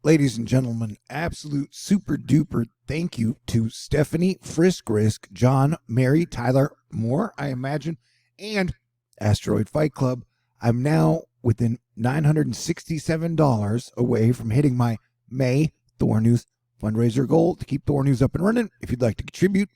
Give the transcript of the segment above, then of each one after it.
Ladies and gentlemen, absolute super duper thank you to Stephanie, Frisk Risk, John, Mary, Tyler, more, I imagine, and Asteroid Fight Club. I'm now within $967 away from hitting my May THORnews fundraiser goal to keep THORnews up and running. If you'd like to contribute,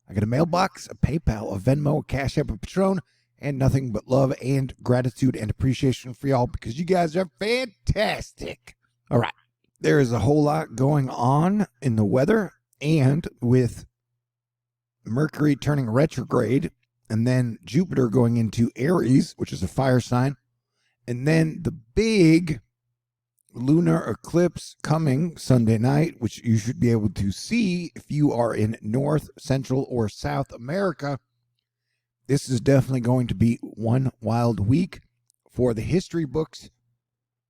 I got a mailbox, a PayPal, a Venmo, a CashApp, a Patron, and nothing but love and gratitude and appreciation for y'all because you guys are fantastic. All right. There is a whole lot going on in the weather, and with Mercury turning retrograde, and then Jupiter going into Aries, which is a fire sign, and then the big lunar eclipse coming Sunday night, which you should be able to see if you are in North, Central, or South America. This is definitely going to be one wild week for the history books,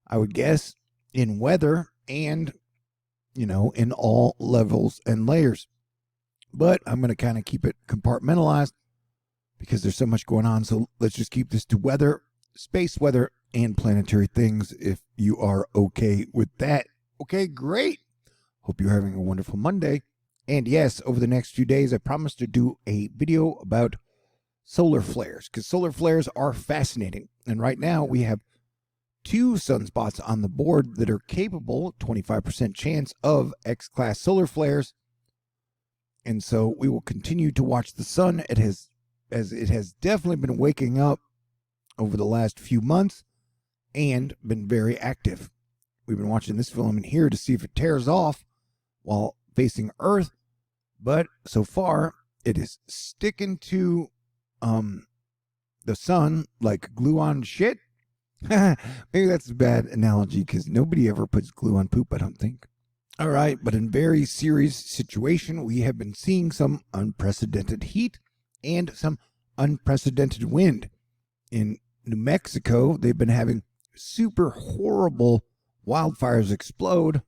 I would guess, in weather and, in all levels and layers. But I'm going to kind of keep it compartmentalized because there's so much going on. So let's just keep this to weather, space weather, and planetary things if you are okay with that. Okay, great. Hope you're having a wonderful Monday. And yes, over the next few days, I promise to do a video about solar flares because solar flares are fascinating. And right now we have 2 sunspots on the board that are capable, 25% chance of X-class solar flares. And so we will continue to watch the sun. As it has definitely been waking up over the last few months and been very active. We've been watching this filament here to see if it tears off while facing Earth. But so far, it is sticking to the sun like glue on shit. Maybe that's a bad analogy because nobody ever puts glue on poop, I don't think. All right, but in very serious situation, we have been seeing some unprecedented heat and some unprecedented wind. In New Mexico, they've been having super horrible wildfires explode,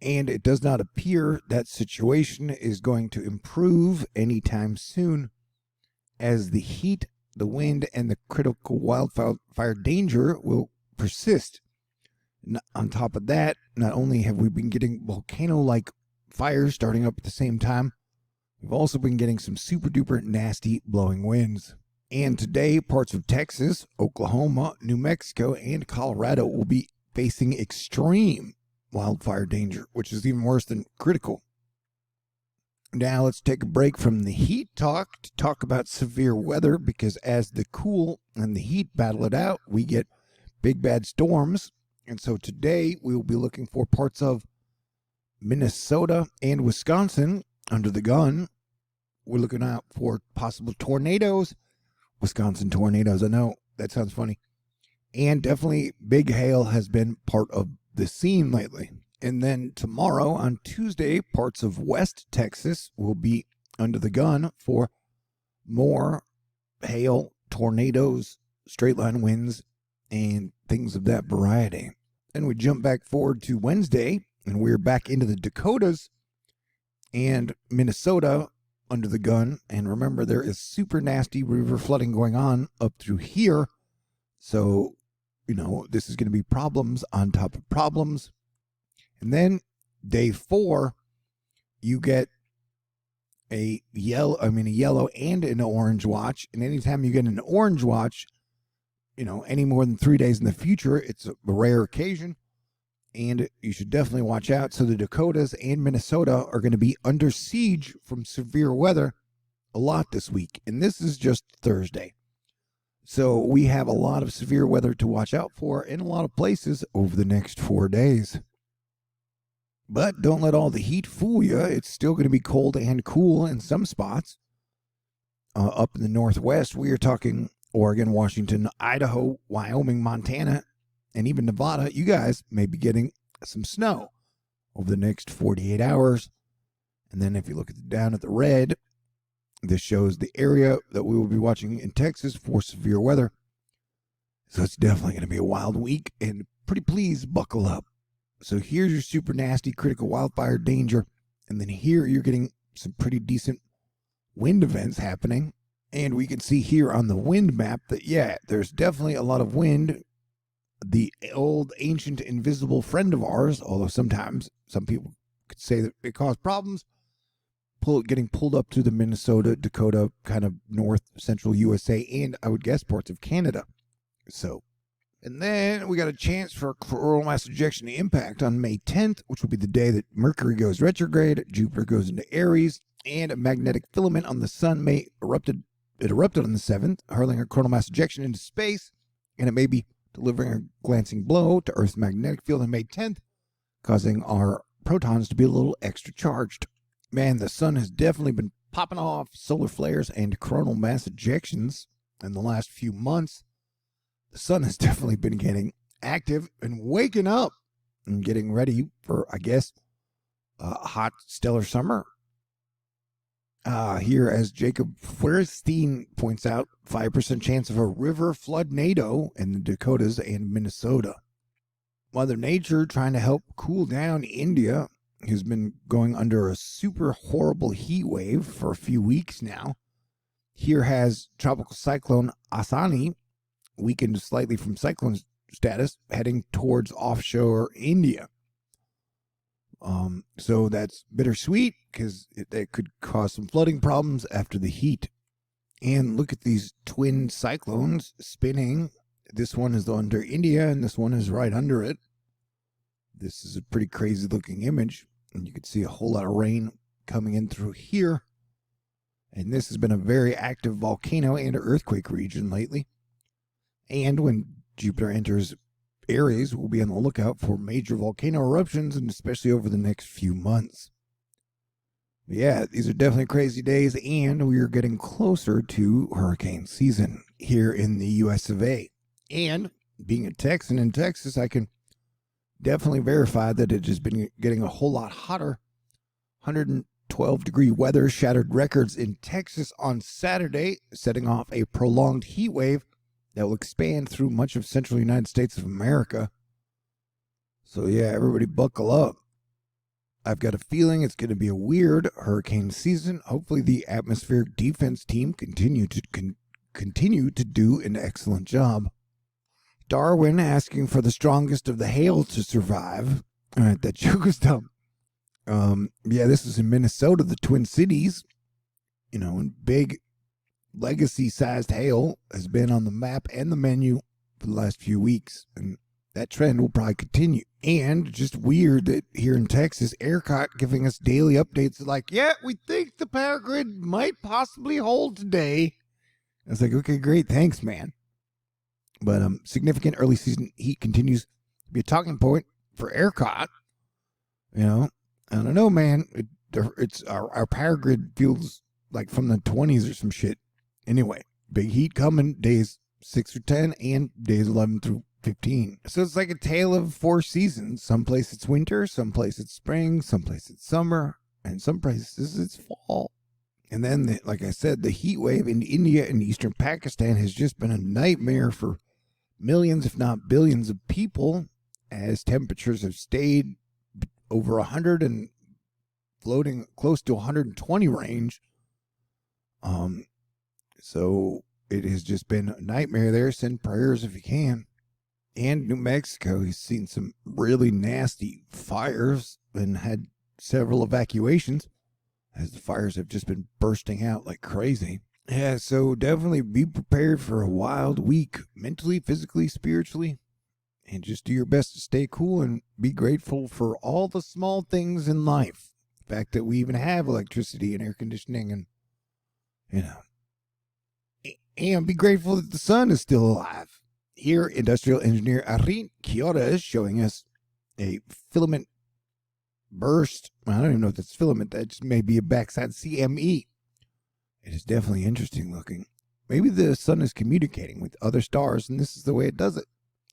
and it does not appear that situation is going to improve anytime soon as the heat, the wind, and the critical wildfire danger will persist. On top of that, not only have we been getting volcano-like fires starting up at the same time, we've also been getting some super duper nasty blowing winds. And today, parts of Texas, Oklahoma, New Mexico, and Colorado will be facing extreme wildfire danger, which is even worse than critical. Now let's take a break from the heat talk to talk about severe weather, because as the cool and the heat battle it out, we get big bad storms. And so today we will be looking for parts of Minnesota and Wisconsin under the gun. We're looking out for possible tornadoes, Wisconsin tornadoes. I know that sounds funny. And definitely big hail has been part of the scene lately. And then tomorrow, on Tuesday, parts of West Texas will be under the gun for more hail, tornadoes, straight line winds, and things of that variety. Then we jump back forward to Wednesday, and we're back into the Dakotas and Minnesota under the gun. And remember, there is super nasty river flooding going on up through here. So, this is going to be problems on top of problems. And then day 4, you get a yellow and an orange watch. And anytime you get an orange watch, any more than 3 days in the future, it's a rare occasion. And you should definitely watch out. So the Dakotas and Minnesota are going to be under siege from severe weather a lot this week. And this is just Thursday. So we have a lot of severe weather to watch out for in a lot of places over the next 4 days. But don't let all the heat fool you. It's still going to be cold and cool in some spots. Up in the Northwest, we are talking Oregon, Washington, Idaho, Wyoming, Montana, and even Nevada. You guys may be getting some snow over the next 48 hours. And then if you look down at the red, this shows the area that we will be watching in Texas for severe weather. So it's definitely going to be a wild week, and pretty please buckle up. So here's your super nasty critical wildfire danger. And then here you're getting some pretty decent wind events happening. And we can see here on the wind map that, yeah, there's definitely a lot of wind the old, ancient, invisible friend of ours, although sometimes some people could say that it caused problems, getting pulled up to the Minnesota, Dakota, kind of north central USA, and I would guess parts of Canada. So, and then we got a chance for coronal mass ejection impact on May 10th, which will be the day that Mercury goes retrograde, Jupiter goes into Aries, and a magnetic filament on the sun may erupted on the 7th, hurling a coronal mass ejection into space, and it may be delivering a glancing blow to Earth's magnetic field on May 10th, causing our protons to be a little extra charged. Man, the sun has definitely been popping off solar flares and coronal mass ejections in the last few months. The sun has definitely been getting active and waking up and getting ready for, I guess, a hot stellar summer. Here, as Jacob Feuerstein points out, 5% chance of a river floodnado in the Dakotas and Minnesota. Mother Nature trying to help cool down India, who's been going under a super horrible heat wave for a few weeks now. Here has tropical cyclone Asani, weakened slightly from cyclone status, heading towards offshore India. So that's bittersweet because it could cause some flooding problems after the heat. And look at these twin cyclones spinning. This one is under India and this one is right under it. This is a pretty crazy looking image. And you can see a whole lot of rain coming in through here. And this has been a very active volcano and earthquake region lately. And when Jupiter enters Aries, we'll be on the lookout for major volcano eruptions, and especially over the next few months. But yeah, these are definitely crazy days, and we are getting closer to hurricane season here in the US of A. And being a Texan in Texas, I can definitely verify that it has been getting a whole lot hotter. 112-degree weather shattered records in Texas on Saturday, setting off a prolonged heat wave that will expand through much of central United States of America. So yeah, everybody buckle up. I've got a feeling it's going to be a weird hurricane season. Hopefully the atmospheric defense team continue to do an excellent job. Darwin asking for the strongest of the hail to survive. All right, that joke was dumb. Yeah, this is in Minnesota, the Twin Cities. You know, and big legacy-sized hail has been on the map and the menu for the last few weeks, and that trend will probably continue. And just weird that here in Texas, ERCOT giving us daily updates like, yeah, we think the power grid might possibly hold today. I was like, okay, great, thanks, man. But significant early season heat continues to be a talking point for ERCOT. You know, I don't know, man. It's our power grid feels like from the 20s or some shit. Anyway, big heat coming days 6 through 10 and days 11 through 15. So it's like a tale of 4 seasons. Someplace it's winter, someplace it's spring, someplace it's summer, and some places it's fall. And then, like I said, the heat wave in India and eastern Pakistan has just been a nightmare for millions, if not billions of people, as temperatures have stayed over 100 and floating close to 120 range. So it has just been a nightmare there. Send prayers if you can. And New Mexico has seen some really nasty fires and had several evacuations as the fires have just been bursting out like crazy. Yeah, so definitely be prepared for a wild week, mentally, physically, spiritually, and just do your best to stay cool and be grateful for all the small things in life. The fact that we even have electricity and air conditioning and, you know, and be grateful that the sun is still alive. Here, industrial engineer Arin Kyoto is showing us a filament burst. I don't even know if that's filament. That just may be a backside CME. It is definitely interesting looking. Maybe the sun is communicating with other stars, and this is the way it does it.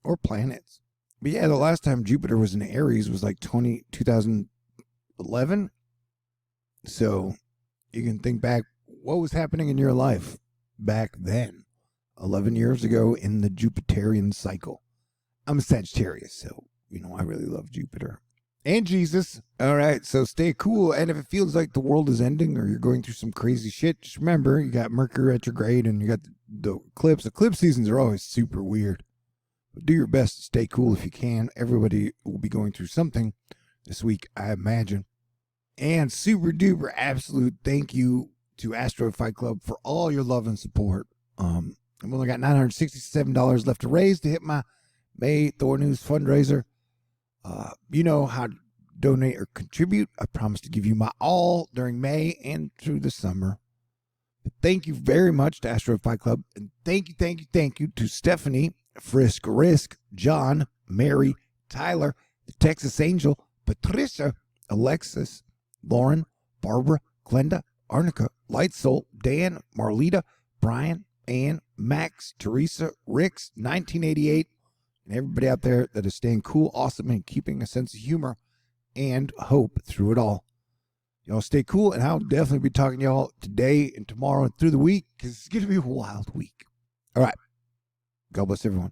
Or planets. But yeah, the last time Jupiter was in Aries was like 2011. So you can think back, what was happening in your life back then, 11 years ago in the Jupiterian cycle. I'm a Sagittarius, so, you know, I really love Jupiter. And Jesus. All right, so stay cool. And if it feels like the world is ending or you're going through some crazy shit, just remember, you got Mercury retrograde and you got the eclipse. Eclipse seasons are always super weird. But do your best to stay cool if you can. Everybody will be going through something this week, I imagine. And super duper absolute thank you to Asteroid Fight Club for all your love and support. I've only got $967 left to raise to hit my May THORnews fundraiser. You know how to donate or contribute. I promise to give you my all during May and through the summer. But thank you very much to Asteroid Fight Club. And thank you to Stephanie, Frisk Risk, John, Mary, Tyler, the Texas Angel, Patricia, Alexis, Lauren, Barbara, Glenda, Arnica, Lightsoul, Dan, Marlita, Brian, Ann, Max, Teresa, Ricks, 1988, and everybody out there that is staying cool, awesome, and keeping a sense of humor and hope through it all. Y'all stay cool, and I'll definitely be talking to y'all today and tomorrow and through the week, because it's going to be a wild week. All right. God bless everyone.